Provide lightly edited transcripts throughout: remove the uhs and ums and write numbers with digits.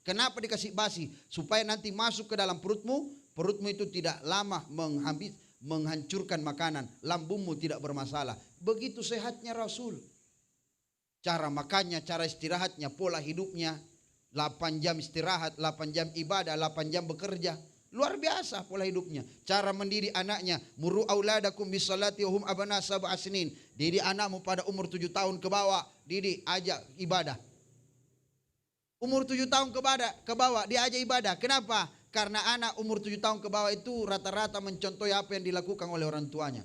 Kenapa dikasih basi? Supaya nanti masuk ke dalam perutmu, perutmu itu tidak lama menghancurkan makanan, lambungmu tidak bermasalah. Begitu sehatnya Rasul. Cara makannya, cara istirahatnya, pola hidupnya, 8 jam istirahat, 8 jam ibadah, 8 jam bekerja. Luar biasa pola hidupnya. Cara mendidik anaknya, muru auladakum bisalati wa hum abna sab'a sinin. Didik anakmu pada umur 7 tahun ke bawah, didik ajak ibadah. Umur 7 tahun ke bawah diajak ibadah. Kenapa? Karena anak umur 7 tahun ke bawah itu rata-rata mencontohi apa yang dilakukan oleh orang tuanya.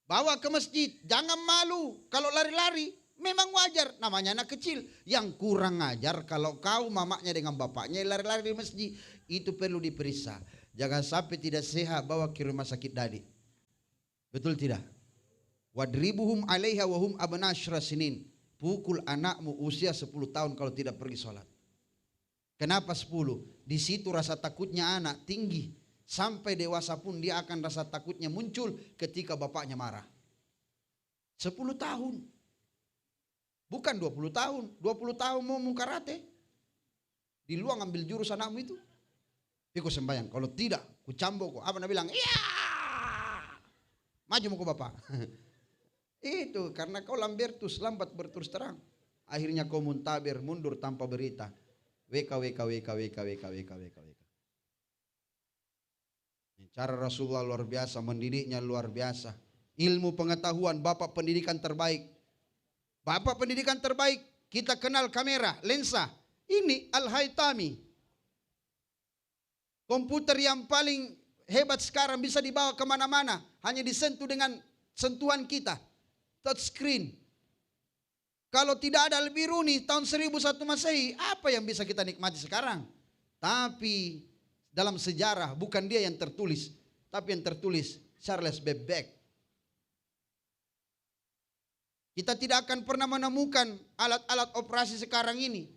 Bawa ke masjid, jangan malu. Kalau lari-lari, memang wajar. Namanya anak kecil. Yang kurang ajar kalau kau mamanya dengan bapaknya lari-lari di masjid. Itu perlu diperiksa. Jangan sampai tidak sehat bawa ke rumah sakit dadi. Betul tidak? Wadribuhum alaiha wahum abna sinin. Pukul anakmu usia 10 tahun kalau tidak pergi sholat. Kenapa 10? Di situ rasa takutnya anak tinggi. Sampai dewasa pun dia akan rasa takutnya muncul ketika bapaknya marah. 10 tahun. Bukan 20 tahun. 20 tahun mau karate. Di luar ngambil jurus anakmu itu. Ikut sembahyang. Kalau tidak, ku cambok. Apa nak bilang? Iya. Maju muka bapak. Itu karena kau lambertus, lambat berterus terang. Akhirnya kau muntabir, mundur tanpa berita. WK. Cara Rasulullah luar biasa, mendidiknya luar biasa. Ilmu pengetahuan, bapak pendidikan terbaik. Bapak pendidikan terbaik, kita kenal kamera, lensa. Ini Al-Haytami. Komputer yang paling hebat sekarang bisa dibawa kemana-mana. Hanya disentuh dengan sentuhan kita. Touchscreen. Kalau tidak ada Al-Biruni tahun 1001 Masehi, apa yang bisa kita nikmati sekarang? Tapi dalam sejarah bukan dia yang tertulis, tapi yang tertulis Charles Babbage. Kita tidak akan pernah menemukan alat-alat operasi sekarang ini.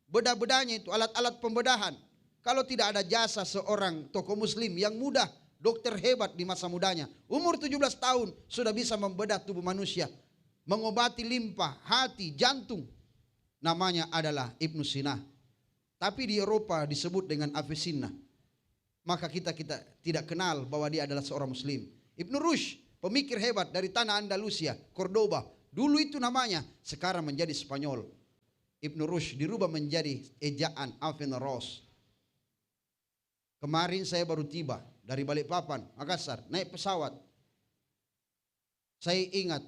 Bedah-bedahnya itu alat-alat pembedahan. Kalau tidak ada jasa seorang tokoh muslim yang muda, dokter hebat di masa mudanya. Umur 17 tahun sudah bisa membedah tubuh manusia. Mengobati limpa, hati, jantung. Namanya adalah Ibnu Sina. Tapi di Eropa disebut dengan Avicenna. Maka kita tidak kenal bahwa dia adalah seorang muslim. Ibnu Rushd, pemikir hebat dari tanah Andalusia, Cordoba. Dulu itu namanya, sekarang menjadi Spanyol. Ibnu Rushd dirubah menjadi ejaan Averroes. Kemarin saya baru tiba dari Balikpapan, Makassar, naik pesawat. Saya ingat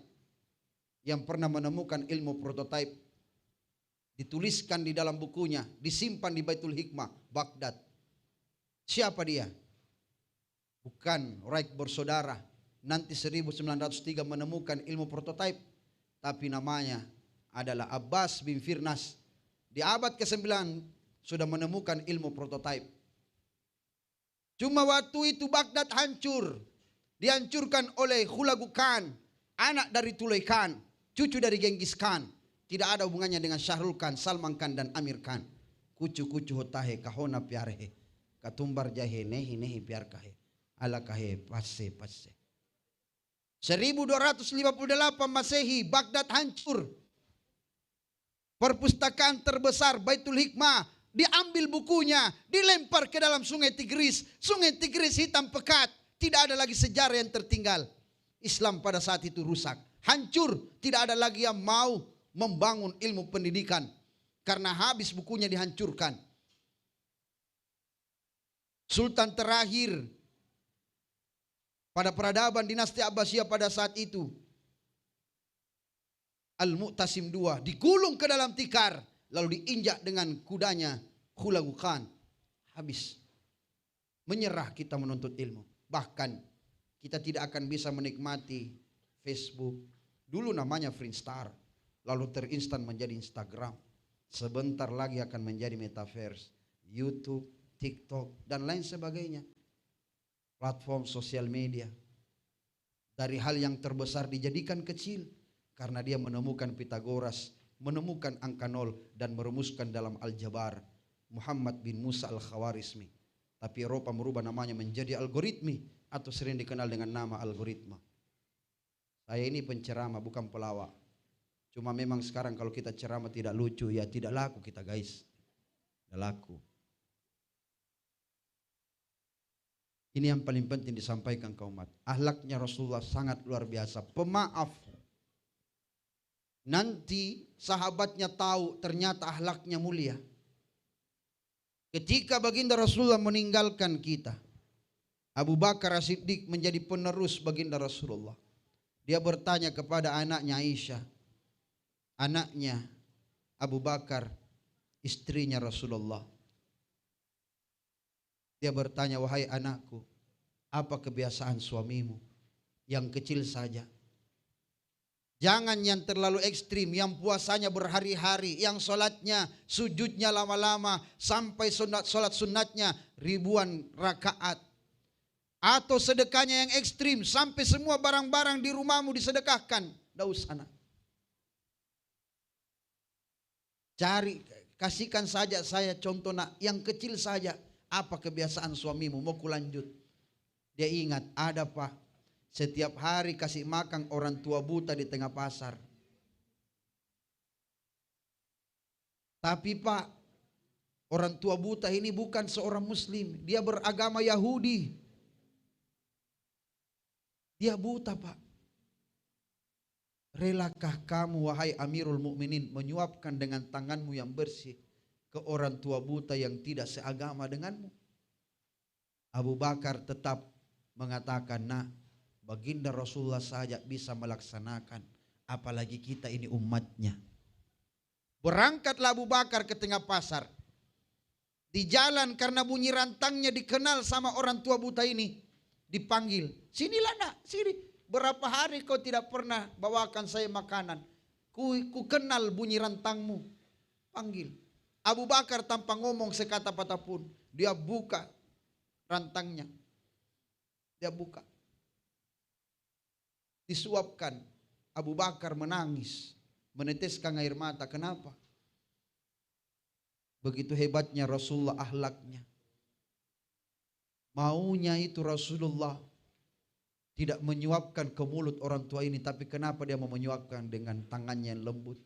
yang pernah menemukan ilmu prototipe. Dituliskan di dalam bukunya, disimpan di Baitul Hikmah, Baghdad. Siapa dia? Bukan Wright bersaudara. Nanti 1903 menemukan ilmu prototipe. Tapi namanya adalah Abbas bin Firnas. Di abad ke-9 sudah menemukan ilmu prototipe. Cuma waktu itu Baghdad hancur. Dihancurkan oleh Hulagu Khan, anak dari Tulay Khan, cucu dari Genghis Khan. Tidak ada hubungannya dengan Syahrul Khan, Salman Khan dan Amir Khan. Kucu-kucu hotahe kahona piarehe. Katumbar jahe nehi piar kahe. Ala kahe passe. 1258 Masehi Baghdad hancur. Perpustakaan terbesar Baitul Hikmah diambil bukunya, dilempar ke dalam sungai Tigris. Sungai Tigris hitam pekat, tidak ada lagi sejarah yang tertinggal. Islam pada saat itu rusak, hancur, tidak ada lagi yang mau membangun ilmu pendidikan karena habis bukunya dihancurkan. Sultan terakhir pada peradaban dinasti Abbasiyah pada saat itu, Al-Mu'tasim II, digulung ke dalam tikar, lalu diinjak dengan kudanya Hulagu Khan. Habis. Menyerah kita menuntut ilmu. Bahkan kita tidak akan bisa menikmati Facebook. Dulu namanya Friendster, lalu terinstan menjadi Instagram. Sebentar lagi akan menjadi Metaverse, YouTube, TikTok, dan lain sebagainya. Platform sosial media. Dari hal yang terbesar dijadikan kecil. Karena dia menemukan Pitagoras, menemukan angka 0 dan merumuskan dalam Al-Jabar. Muhammad bin Musa Al-Khawarizmi. Tapi Eropa merubah namanya menjadi algoritmi atau sering dikenal dengan nama algoritma. Saya ini penceramah bukan pelawak. Cuma memang sekarang kalau kita ceramah tidak lucu, ya tidak laku kita guys. laku. Ini yang paling penting disampaikan ke umat. Akhlaknya Rasulullah sangat luar biasa. Pemaaf. Nanti sahabatnya tahu ternyata akhlaknya mulia. Ketika baginda Rasulullah meninggalkan kita, Abu Bakar As-Siddiq menjadi penerus baginda Rasulullah. Dia bertanya kepada anaknya Aisyah, anaknya Abu Bakar, istrinya Rasulullah. Dia bertanya, wahai anakku, apa kebiasaan suamimu? Yang kecil saja. Jangan yang terlalu ekstrim, yang puasanya berhari-hari, yang sholatnya, sujudnya lama-lama, sampai sholat sunatnya ribuan rakaat. Atau sedekahnya yang ekstrim, sampai semua barang-barang di rumahmu disedekahkan. Tidak usah nak. Cari, kasihkan saja saya contoh nak, yang kecil saja. Apa kebiasaan suamimu? Mau kulanjut. Dia ingat, ada pak, setiap hari kasih makan orang tua buta di tengah pasar. Tapi pak, orang tua buta ini bukan seorang muslim. Dia beragama Yahudi. Dia buta pak. Relakah kamu wahai Amirul Mukminin menyuapkan dengan tanganmu yang bersih ke orang tua buta yang tidak seagama denganmu? Abu Bakar tetap mengatakan, nah baginda Rasulullah saja bisa melaksanakan, apalagi kita ini umatnya. Berangkatlah Abu Bakar ke tengah pasar. Di jalan karena bunyi rantangnya dikenal sama orang tua buta ini. Dipanggil, sinilah nak, sini. Berapa hari kau tidak pernah bawakan saya makanan. Ku kenal bunyi rantangmu. Panggil. Abu Bakar tanpa ngomong sekata-kata pun, dia buka rantangnya. Dia buka. Disuapkan. Abu Bakar menangis, meneteskan air mata. Kenapa? Begitu hebatnya Rasulullah akhlaknya. Maunya itu Rasulullah tidak menyuapkan ke mulut orang tua ini, tapi kenapa dia mau menyuapkan dengan tangannya yang lembut?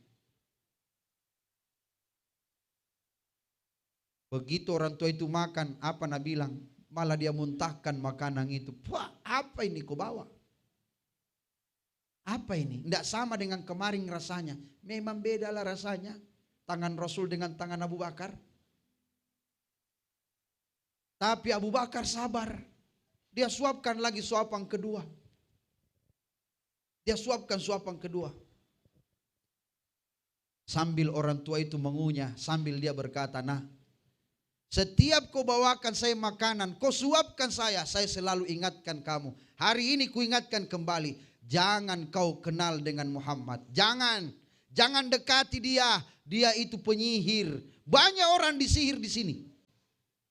Begitu orang tua itu makan, apa Nabi bilang? Malah dia muntahkan makanan itu. Wah, apa ini kau bawa? Apa ini? Tidak sama dengan kemarin rasanya. Memang bedalah rasanya. Tangan Rasul dengan tangan Abu Bakar. Tapi Abu Bakar sabar. Dia suapkan lagi suapan kedua. Dia suapkan suapan kedua. Sambil orang tua itu mengunyah, sambil dia berkata, nah, setiap kau bawakan saya makanan, kau suapkan saya selalu ingatkan kamu. Hari ini ku ingatkan kembali, jangan kau kenal dengan Muhammad. Jangan dekati dia. Dia itu penyihir. Banyak orang disihir di sini.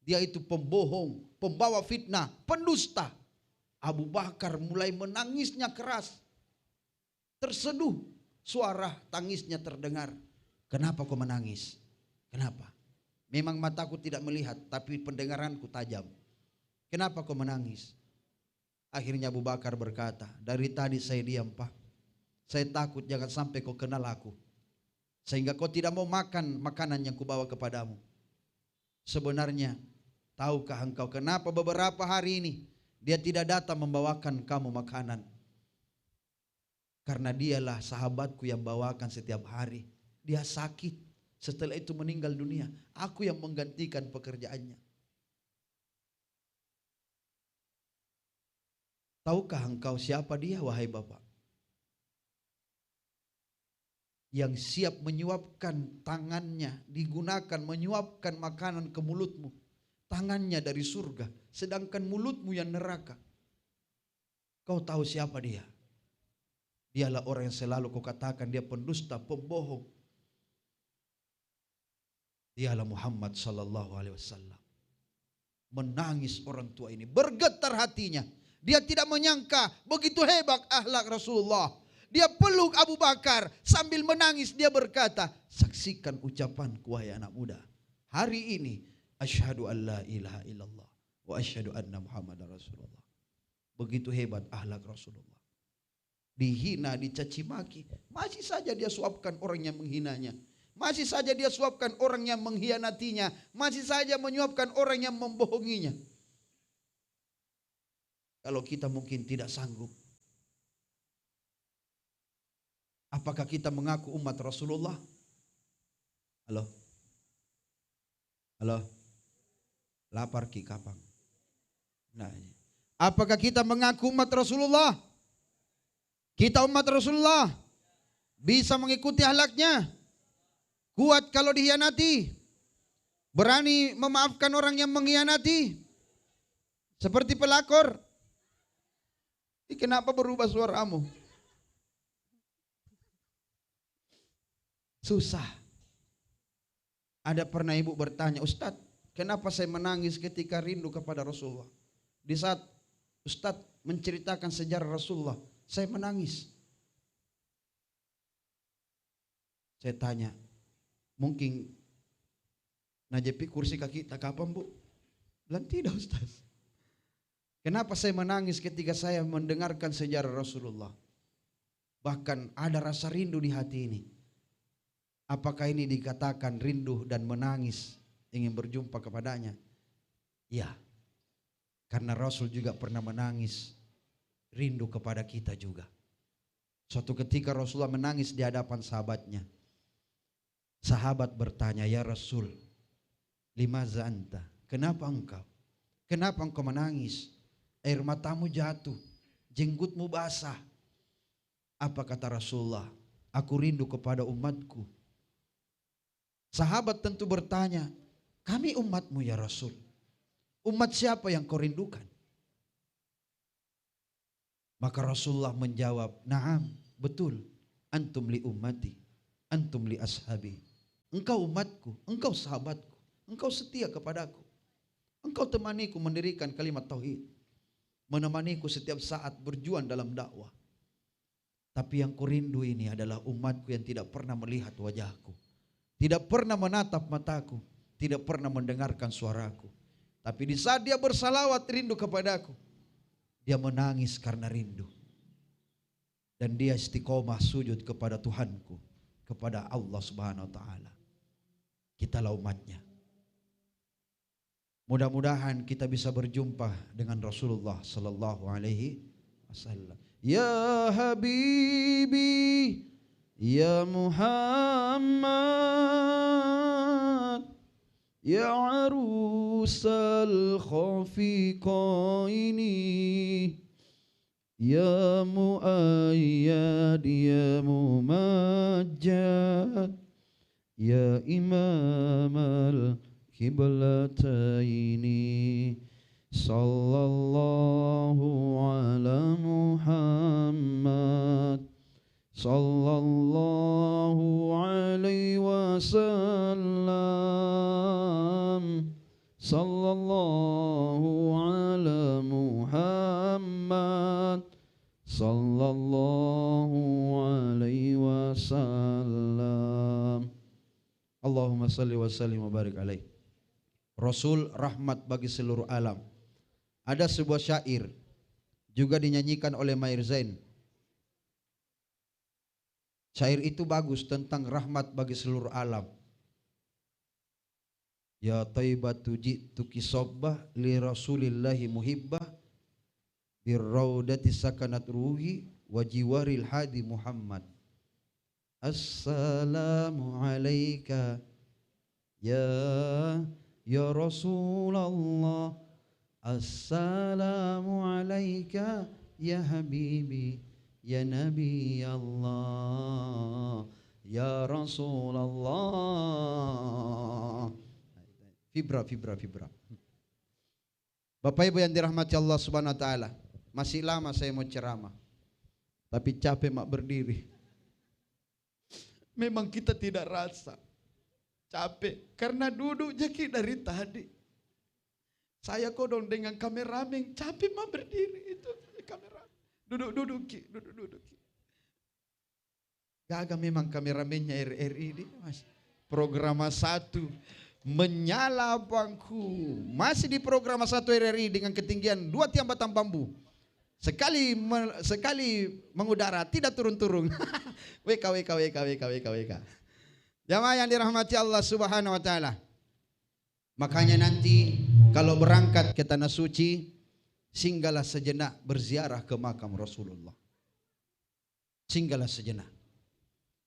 Dia itu pembohong, pembawa fitnah, pendusta. Abu Bakar mulai menangisnya keras. Terseduh, suara tangisnya terdengar. Kenapa kau menangis? Kenapa? Memang mataku tidak melihat, tapi pendengaranku tajam. Kenapa kau menangis? Akhirnya Abu Bakar berkata, dari tadi saya diam pak. Saya takut jangan sampai kau kenal aku. Sehingga kau tidak mau makan makanan yang kubawa kepadamu. Sebenarnya, tahukah engkau kenapa beberapa hari ini dia tidak datang membawakan kamu makanan? Karena dialah sahabatku yang bawakan setiap hari. Dia sakit. Setelah itu meninggal dunia. Aku yang menggantikan pekerjaannya. Tahukah engkau siapa dia wahai bapak? Yang siap menyuapkan tangannya, digunakan menyuapkan makanan ke mulutmu. Tangannya dari surga, sedangkan mulutmu yang neraka. Kau tahu siapa dia? Dialah orang yang selalu kau katakan dia pendusta, pembohong. Dialah Muhammad sallallahu alaihi wasallam. Menangis orang tua ini, bergetar hatinya. Dia tidak menyangka begitu hebat akhlak Rasulullah. Dia peluk Abu Bakar sambil menangis, dia berkata, saksikan ucapanku wahai anak muda. Hari ini asyhadu an la ilaha illallah wa asyhadu anna Muhammadar Rasulullah. Begitu hebat akhlak Rasulullah. Dihina, dicaci maki, masih saja dia suapkan orang yang menghinanya. Masih saja dia suapkan orang yang mengkhianatinya. Masih saja menyuapkan orang yang membohonginya. Kalau kita mungkin tidak sanggup, apakah kita mengaku umat Rasulullah? Halo? Halo? Lapar ki kapang. Nah, apakah kita mengaku umat Rasulullah? Kita umat Rasulullah. Bisa mengikuti akhlaknya. Kuat kalau dikhianati. Berani memaafkan orang yang mengkhianati. Seperti pelakor. Kenapa berubah suaramu? Susah. Ada pernah ibu bertanya, Ustadz, kenapa saya menangis ketika rindu kepada Rasulullah? Di saat Ustadz menceritakan sejarah Rasulullah, saya menangis. Saya tanya, mungkin najepi kursi kaki tak kapan bu? Bilang tidak Ustaz. Kenapa saya menangis ketika saya mendengarkan sejarah Rasulullah? Bahkan ada rasa rindu di hati ini. Apakah ini dikatakan rindu dan menangis ingin berjumpa kepadanya? Ya, karena Rasul juga pernah menangis rindu kepada kita juga. Suatu ketika Rasulullah menangis di hadapan sahabatnya. Sahabat bertanya, ya Rasul, limaza anta? Kenapa engkau? Kenapa engkau menangis? Air matamu jatuh, jenggotmu basah. Apa kata Rasulullah? Aku rindu kepada umatku. Sahabat tentu bertanya, kami umatmu ya Rasul. Umat siapa yang kau rindukan? Maka Rasulullah menjawab, naam, betul. Antum li ummati, antum li ashabi. Engkau umatku, engkau sahabatku, engkau setia kepadaku. Engkau temaniku mendirikan kalimat tauhid. Menemaniku setiap saat berjuang dalam dakwah. Tapi yang kurindu ini adalah umatku yang tidak pernah melihat wajahku. Tidak pernah menatap mataku. Tidak pernah mendengarkan suaraku. Tapi di saat dia bersalawat rindu kepadaku, dia menangis karena rindu. Dan dia istiqomah sujud kepada Tuhanku, kepada Allah Subhanahu wa taala. Kitalah umatnya. Mudah-mudahan kita bisa berjumpa dengan Rasulullah sallallahu alaihi wasallam. Ya Habibi, ya Muhammad, ya arusal khafiqaini, ya muayyad, ya mumajjad, ya imamal kiblataini, sallallahu ala Muhammad, sallallahu alaihi wasallam, sallallahu ala Muhammad, sallallahu alaihi wasallam. Allahumma salli wa sallim wa barik alaih. Rasul rahmat bagi seluruh alam. Ada sebuah syair juga dinyanyikan oleh Maher Zain. Syair itu bagus tentang rahmat bagi seluruh alam. Ya taibatu ji'tuki sobbah li rasulillahi muhibbah birraudati sakanat ruhi wa jiwaril hadi Muhammad. Assalamu alaika ya Rasulullah. Assalamu alaika ya Habibi, ya Nabi Allah, ya Rasulullah. Fibra. Bapak Ibu yang dirahmati Allah Subhanahu wa taala, masih lama saya mau ceramah, tapi capek mak berdiri. Memang kita tidak rasa capek karena duduk jaki dari tadi. Saya kodong dengan kameramen capek mak berdiri itu kamera. Duduk ki. Gagal memang kameramennya RRI ini Mas. Program 1 menyala bangku. Masih di program 1 RRI dengan ketinggian 2 tiang batang bambu. Sekali mengudara tidak turun-turun. WK. Jamaah yang dirahmati Allah Subhanahu wa taala. Makanya nanti kalau berangkat ke tanah suci, singgahlah sejenak berziarah ke makam Rasulullah. Singgahlah sejenak.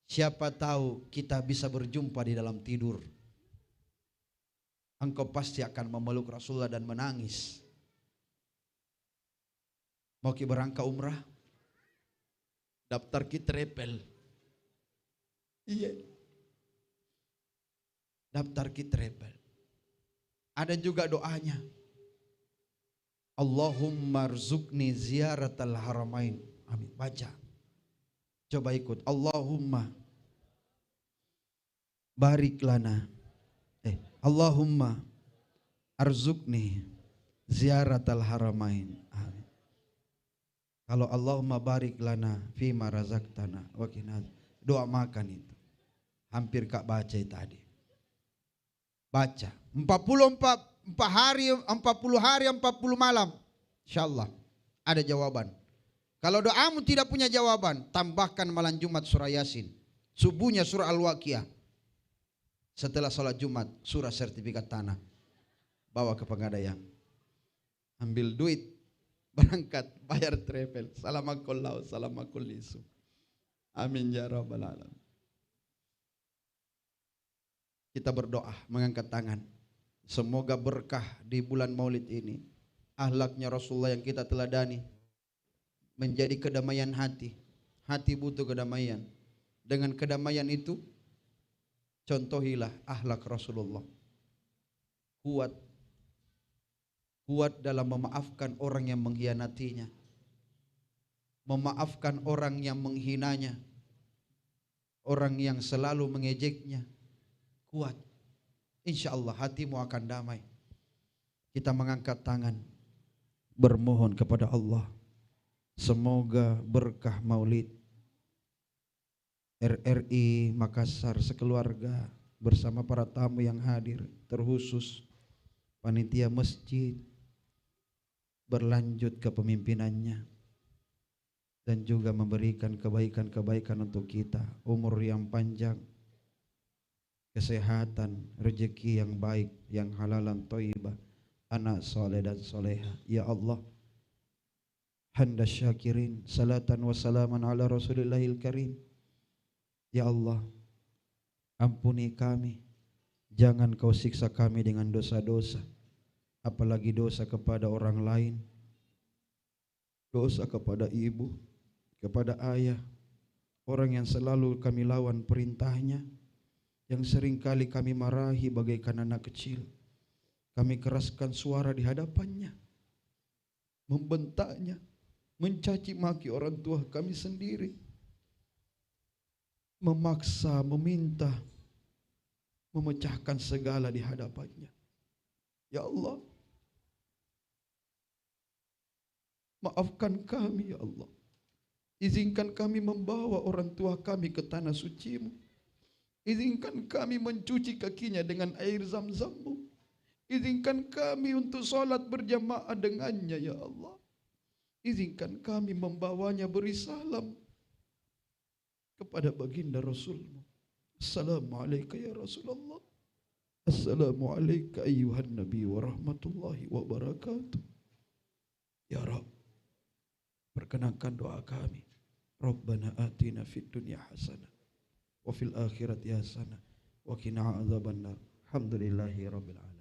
Siapa tahu kita bisa berjumpa di dalam tidur. Engkau pasti akan memeluk Rasulullah dan menangis. Mau berangkat umrah? Daftar ki travel. Iya. Daftar ki travel. Ada juga doanya. Allahumma rzuqni ziyaratal haramain. Amin. Baca. Coba ikut. Allahumma barik lana. Allahumma arzuqni ziyaratal haramain. Amin. Kalau Allahumma barik lana fima razaqtana wa qina, doa makan itu. Hampir kak baca tadi. Baca 44 hari 40 malam. Insyaallah ada jawaban. Kalau doamu tidak punya jawaban, tambahkan malam Jumat surah Yasin. Subuhnya surah Al-Waqiah. Setelah sholat Jumat, surah sertifikat tanah. Bawa ke Pegadaian. Ambil duit, berangkat, bayar travel. Salamakul lau, salamakul lisu. Amin ya rabbal alamin. Kita berdoa, mengangkat tangan. Semoga berkah di bulan Maulid ini. Akhlaknya Rasulullah yang kita teladani. Menjadi kedamaian hati. Hati butuh kedamaian. Dengan kedamaian itu, contohilah akhlak Rasulullah. Kuat dalam memaafkan orang yang mengkhianatinya. Memaafkan orang yang menghinanya. Orang yang selalu mengejeknya. Kuat. Insya Allah hatimu akan damai. Kita mengangkat tangan. Bermohon kepada Allah. Semoga berkah Maulid RRI Makassar sekeluarga bersama para tamu yang hadir, terkhusus panitia masjid, berlanjut ke pemimpinannya dan juga memberikan kebaikan-kebaikan untuk kita, umur yang panjang, kesehatan, rezeki yang baik, yang halalan thayyibah, anak soleh dan soleha. Ya Allah, handa syakirin, salatan wa salaman ala Rasulillahil Karim. Ya Allah, ampuni kami, jangan kau siksa kami dengan dosa-dosa, apalagi dosa kepada orang lain, dosa kepada ibu, kepada ayah, orang yang selalu kami lawan perintahnya, yang seringkali kami marahi bagaikan anak kecil. Kami keraskan suara di hadapannya, membentaknya, mencaci maki orang tua kami sendiri, memaksa, meminta, memecahkan segala di hadapannya. Ya Allah, maafkan kami ya Allah. Izinkan kami membawa orang tua kami ke tanah suci-Mu. Izinkan kami mencuci kakinya dengan air zam-zam-Mu. Izinkan kami untuk sholat berjamaah dengannya ya Allah. Izinkan kami membawanya beri salam kepada baginda Rasul-Mu. Assalamualaikum ya Rasulullah. Assalamualaikum ayyuhan Nabi wa rahmatullahi wa barakatuh. Ya Rabb, perkenankan doa kami. Rabbana atina fid dunya hasanah wa fil akhirati hasanah wa qina adzabannar. Alhamdulillahi rabbil alamin.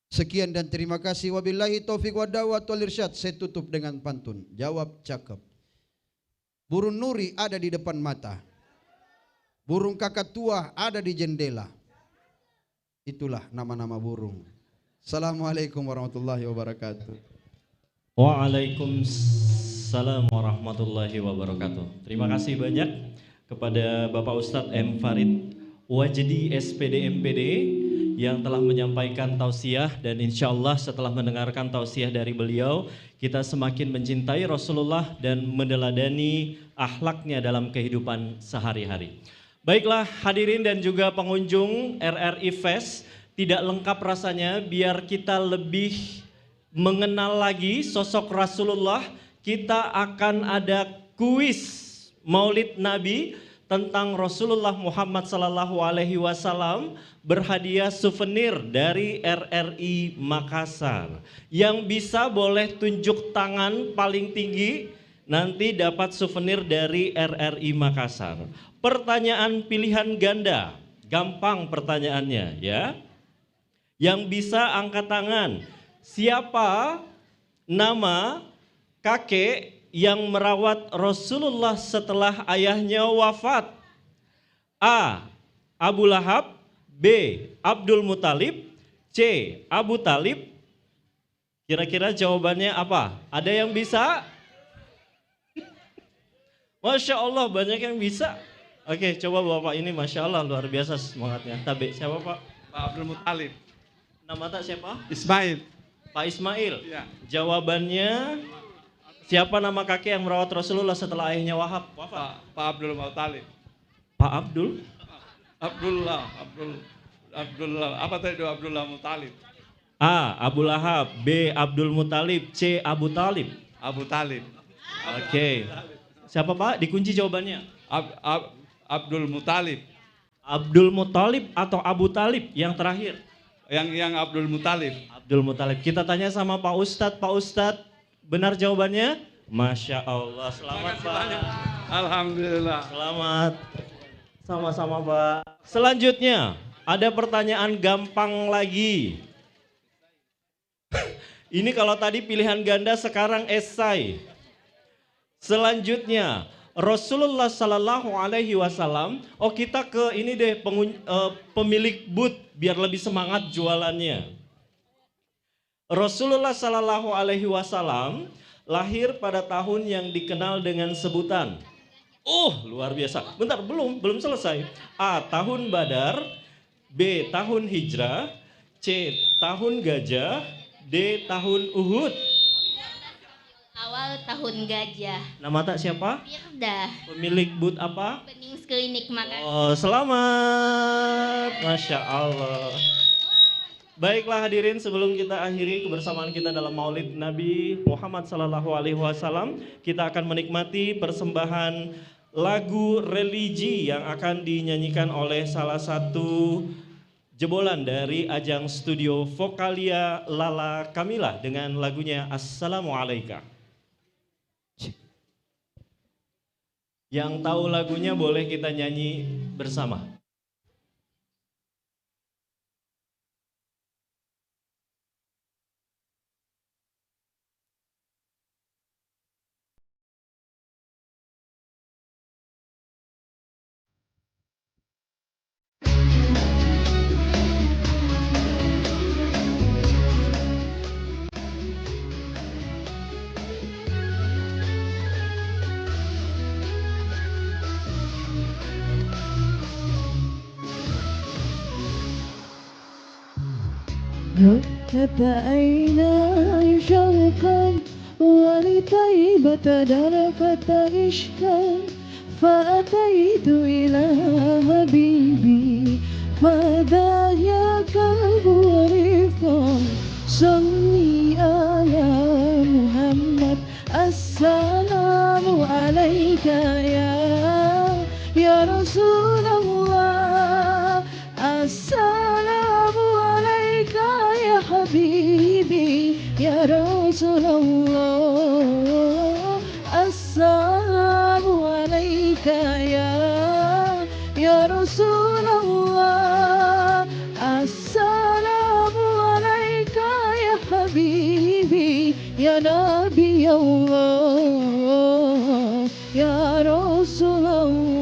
Sekian dan terima kasih. Wabillahi taufiq wa da'wat wal irsyad. Saya tutup dengan pantun. Jawab cakep. Burung nuri ada di depan mata. Burung kakatua ada di jendela. Itulah nama-nama burung. Assalamualaikum warahmatullahi wabarakatuh. Waalaikumsalam warahmatullahi wabarakatuh. Terima kasih banyak kepada Bapak Ustadz M. Farid Wajdi SPD MPD yang telah menyampaikan tausiah, dan insya Allah setelah mendengarkan tausiah dari beliau, kita semakin mencintai Rasulullah dan meneladani akhlaknya dalam kehidupan sehari-hari. Baiklah hadirin dan juga pengunjung RRI Fest, tidak lengkap rasanya biar kita lebih mengenal lagi sosok Rasulullah. Kita akan ada kuis Maulid Nabi, tentang Rasulullah Muhammad Sallallahu Alaihi Wasallam berhadiah souvenir dari RRI Makassar. Yang bisa boleh tunjuk tangan paling tinggi nanti dapat souvenir dari RRI Makassar. Pertanyaan pilihan ganda, gampang pertanyaannya ya. Yang bisa angkat tangan, siapa nama kakek yang merawat Rasulullah setelah ayahnya wafat? A. Abu Lahab, B. Abdul Muthalib, C. Abu Talib. Kira-kira jawabannya apa? Ada yang bisa? Masya Allah, banyak yang bisa. Oke, coba Bapak ini Masya Allah luar biasa semangatnya. Tabe, siapa Pak? Pak Abdul Muthalib. Nama tak siapa? Ismail. Pak Ismail. Ya. Jawabannya, siapa nama kakek yang merawat Rasulullah setelah ayahnya wafat? Pak Abdul Muthalib. Pak Abdul? Abdullah. Apa tadi itu Abdullah Muthalib? A. Abu Lahab, B. Abdul Muthalib, C. Abu Talib. Abu Talib. Oke. Siapa Pak? Dikunci jawabannya. Abdul Muthalib. Abdul Muthalib atau Abu Talib yang terakhir? Yang Abdul Muthalib. Abdul Muthalib. Kita tanya sama Pak Ustadz. Pak Ustadz, benar jawabannya? Masya Allah. Selamat Pak. Alhamdulillah. Selamat. Sama-sama Pak. Selanjutnya, ada pertanyaan gampang lagi. Ini kalau tadi pilihan ganda, sekarang esai. Selanjutnya, Rasulullah Sallallahu Alaihi Wasallam. Oh, kita ke ini deh, pemilik booth biar lebih semangat jualannya. Rasulullah Sallallahu Alaihi Wasallam lahir pada tahun yang dikenal dengan sebutan. Oh, luar biasa. Bentar, belum selesai. A. Tahun Badar, B. Tahun Hijrah, C. Tahun Gajah, D. Tahun Uhud. Awal tahun gajah. Nama tak siapa? Firda. Pemilik booth apa? Benings Klinik Makassar. Oh, selamat. Masya Allah. Baiklah hadirin, sebelum kita akhiri kebersamaan kita dalam Maulid Nabi Muhammad Sallallahu Alaihi Wasallam, kita akan menikmati persembahan lagu religi yang akan dinyanyikan oleh salah satu jebolan dari ajang studio Vokalia Lala Kamila dengan lagunya Assalamualaikum. Yang tahu lagunya boleh kita nyanyi bersama. ركب عيناي شوقا ولطيبة درفت عشقا فأتيت إلى حبيبي ماذا يكره رفقا صلي على محمد السلام عليك يا رسول الله السلام عليك يا حبيبي يا رسول الله السلام عليك يا رسول الله السلام عليك يا حبيبي يا نبي الله يا رسول الله.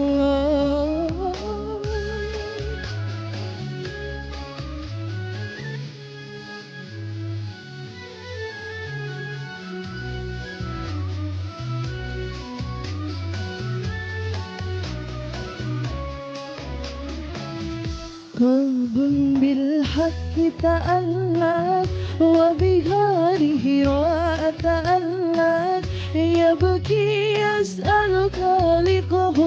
قلب بالحق تألق وبغاره تألق يبكي يسأل خالقه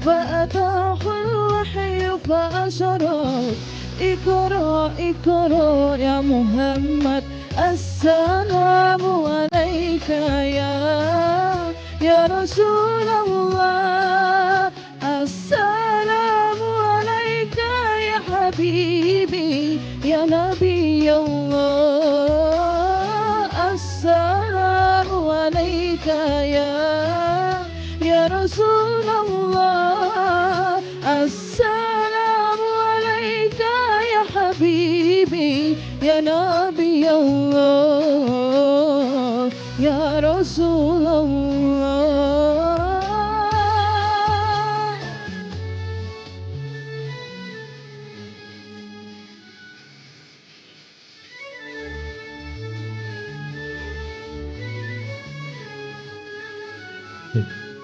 فأتاه الوحي فأشرق اقرأ اقرأ يا محمد السلام عليك يا رسول الله يا نبي الله السلام عليك يا رسول الله السلام عليك يا حبيبي يا نبي الله يا رسول الله.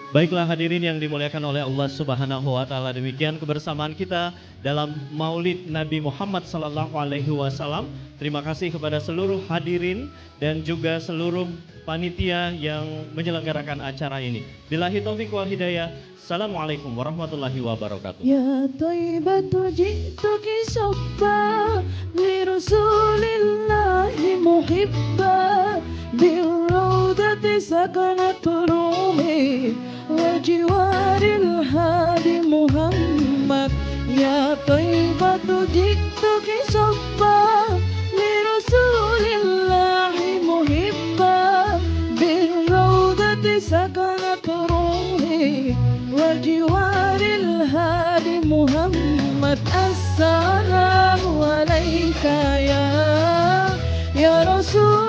Baiklah hadirin yang dimuliakan oleh Allah Subhanahu wa taala, demikian kebersamaan kita dalam Maulid Nabi Muhammad sallallahu alaihi wasallam. Terima kasih kepada seluruh hadirin dan juga seluruh panitia yang menyelenggarakan acara ini. Billahi taufik wal hidayah. Assalamualaikum warahmatullahi wabarakatuh. يا طيبة جئتك صبا لرسول الله محبا بالروضة سكنت رومي وجوار الهادي محمد. يا طيبة جئتك صبا لرسول الله محبا بالروضة سكنت رومي وجوار الهادي محمد. السلام عليك يا رسول